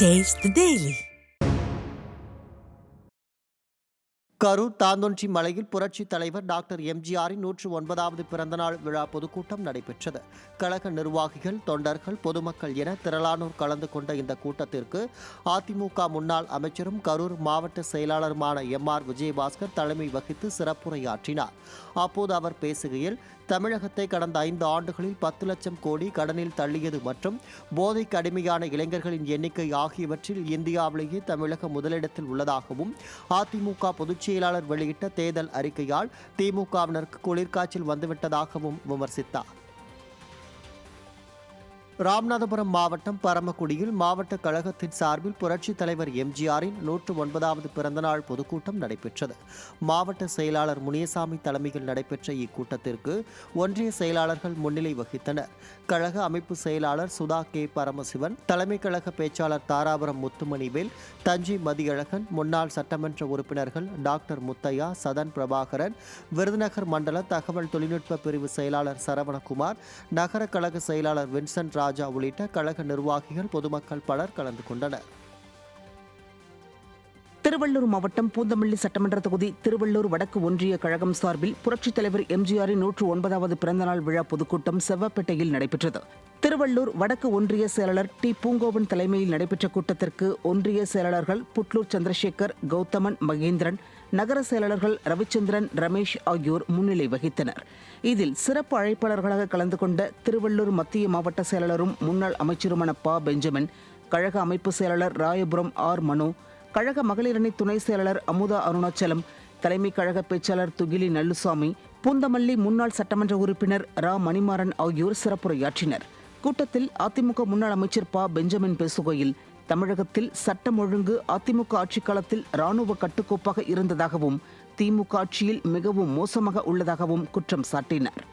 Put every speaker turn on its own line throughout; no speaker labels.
Taste the Daily.
Karur Thanthoni மலையில் புரட்சி தலைவர் டாக்டர் எம்ஜிஆரின் 109வது பிறந்தநாள் விழா பொதுக்கூட்டம் நடைபெற்றது. கழக நிர்வாகிகள், தொண்டர்கள், பொதுமக்கள் என திரளானோர் கலந்து கொண்ட இந்த கூட்டத்திற்கு அதிமுக முன்னாள் அமைச்சரும் கரூர் மாவட்ட செயலாளருமான எம்.ஆர். விஜயபாஸ்கர் தலைமை வகித்து சிறப்புரையாற்றினார். அப்போது அவர் பேசுகையில், தமிழகத்தை கடந்த 5 ஆண்டுகளில் 10 லட்சம் கோடி கடனில் தள்ளியது மற்றும் போதைக்கு அடிமையான இளைஞர்களின் எண்ணிக்கை ஆகியவற்றில் இந்தியாவிலேயே தமிழகம் முதலிடத்தில் உள்ளதாகவும், அதிமுக பொதுச் செயலாளர் வெளியிட்ட தேர்தல் அறிக்கையால் திமுகவினருக்கு குளிர்காய்ச்சல் வந்துவிட்டதாகவும் விமர்சித்தார். ராமநாதபுரம் மாவட்டம் பரமக்குடியில் மாவட்ட கழகத்தின் சார்பில் புரட்சித் தலைவர் எம்ஜிஆரின் 109வது பிறந்தநாள் பொதுக்கூட்டம் நடைபெற்றது. மாவட்ட செயலாளர் முனியசாமி தலைமையில் நடைபெற்ற இக்கூட்டத்திற்கு ஒன்றிய செயலாளர்கள் முன்னிலை வகித்தனர். கழக அமைப்பு செயலாளர் சுதா கே. பரமசிவன், தலைமை கழக பேச்சாளர் தாராபுரம் முத்துமணிவேல், தஞ்சை மதியழகன், முன்னாள் சட்டமன்ற உறுப்பினர்கள் டாக்டர் முத்தையா, சதன் பிரபாகரன், விருதுநகர் மண்டல தகவல் தொழில்நுட்ப பிரிவு செயலாளர் சரவணகுமார், நகர கழக செயலாளர் வின்சென்ட் ராஜா உள்ளிட்ட கழக நிர்வாகிகள், பொதுமக்கள் பலர் கலந்து கொண்டனர்.
திருவள்ளூர் மாவட்டம் பூந்தமல்லி சட்டமன்ற தொகுதி திருவள்ளூர் வடக்கு ஒன்றிய கழகம் சார்பில் புரட்சித் தலைவர் எம்ஜிஆரின் 109வது பிறந்தநாள் விழா பொதுக்கூட்டம் செவ்வாப்பேட்டையில் நடைபெற்றது. திருவள்ளூர் வடக்கு ஒன்றிய செயலாளர் டி. பூங்கோவன் தலைமையில் நடைபெற்ற கூட்டத்திற்கு ஒன்றிய செயலாளர்கள் புட்லூர் சந்திரசேகர், கௌதமன், மகேந்திரன், நகர செயலாளர்கள் ரவிச்சந்திரன், ரமேஷ் ஆகியோர் முன்னிலை வகித்தனர். இதில் சிறப்பு அழைப்பாளர்களாக கலந்து கொண்ட திருவள்ளூர் மத்திய மாவட்ட செயலாளரும் முன்னாள் அமைச்சருமான ப. பெஞ்சமின், கழக அமைப்பு செயலாளர் ராயபுரம் ஆர். மனோ, கழக மகளிரணி துணை செயலாளர் அமுதா அருணாச்சலம், தலைமை கழக பேச்சாளர் துகிலி நல்லுசாமி, பூந்தமல்லி முன்னாள் சட்டமன்ற உறுப்பினர் ரா. மணிமாறன் ஆகியோர் சிறப்புரையாற்றினர். கூட்டத்தில் அதிமுக முன்னாள் அமைச்சர் ப. பெஞ்சமின் பேசுகையில், தமிழகத்தில் சட்டம் ஒழுங்கு அதிமுக ஆட்சிக் காலத்தில் இராணுவ கட்டுக்கோப்பாக இருந்ததாகவும், திமுக ஆட்சியில் மிகவும் மோசமாக உள்ளதாகவும் குற்றம் சாட்டினார்.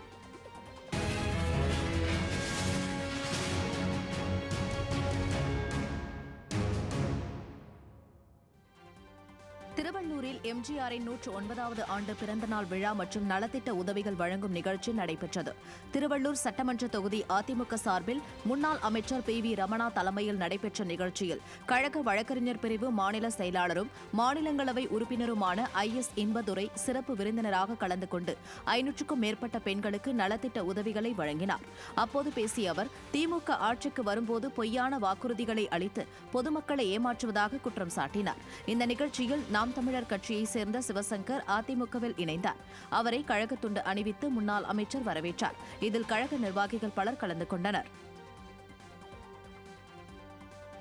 திருவள்ளூரில் எம்ஜிஆரின் 109வது ஆண்டு பிறந்தநாள் விழா மற்றும் நலத்திட்ட உதவிகள் வழங்கும் நிகழ்ச்சி நடைபெற்றது. திருவள்ளூர் சட்டமன்ற தொகுதி அதிமுக சார்பில் முன்னாள் அமைச்சர் பி.வி. ரமணா தலைமையில் நடைபெற்ற நிகழ்ச்சியில் கழக வழக்கறிஞர் பிரிவு மாநில செயலாளரும் மாநிலங்களவை உறுப்பினருமான I.S. இன்பதுரை சிறப்பு விருந்தினராக கலந்து கொண்டு 500க்கும் மேற்பட்ட பெண்களுக்கு நலத்திட்ட உதவிகளை வழங்கினார். அப்போது பேசிய அவர், திமுக ஆட்சிக்கு வரும்போது பொய்யான வாக்குறுதிகளை அளித்து பொதுமக்களை ஏமாற்றுவதாக குற்றம் சாட்டினார். இந்த நிகழ்ச்சியில் நாம் தமிழர் கட்சியைச் சேர்ந்த சிவசங்கர் அதிமுகவில் இணைந்தார். அவரை கழக துண்டு அணிவித்து முன்னாள் அமைச்சர் வரவேற்றார். இதில் கழக நிர்வாகிகள் பலர் கலந்து கொண்டனர்.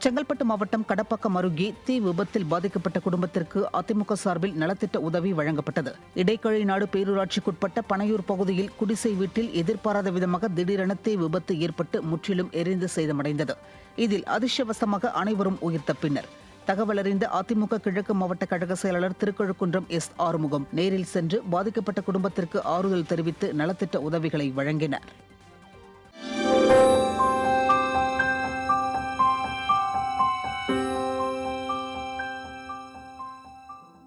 செங்கல்பட்டு மாவட்டம் கடப்பாக்கம் அருகே தீ விபத்தில் பாதிக்கப்பட்ட குடும்பத்திற்கு அதிமுக சார்பில் நலத்திட்ட உதவி வழங்கப்பட்டது. இடைக்கழி நாடு பேரூராட்சிக்குட்பட்ட பனையூர் பகுதியில் குடிசை வீட்டில் எதிர்பாராத விதமாக திடீரென தீ விபத்து ஏற்பட்டு முற்றிலும் எரிந்து சேதமடைந்தது. இதில் அதிர்ஷ்டவசமாக அனைவரும் உயிர் தப்பினர். தகவல் அறிந்த அதிமுக கிழக்கு மாவட்ட கழக செயலாளர் திருக்கழுக்குன்றம் எஸ். ஆறுமுகம் நேரில் சென்று பாதிக்கப்பட்ட குடும்பத்திற்கு ஆறுதல் தெரிவித்து நலத்திட்ட உதவிகளை வழங்கினார்.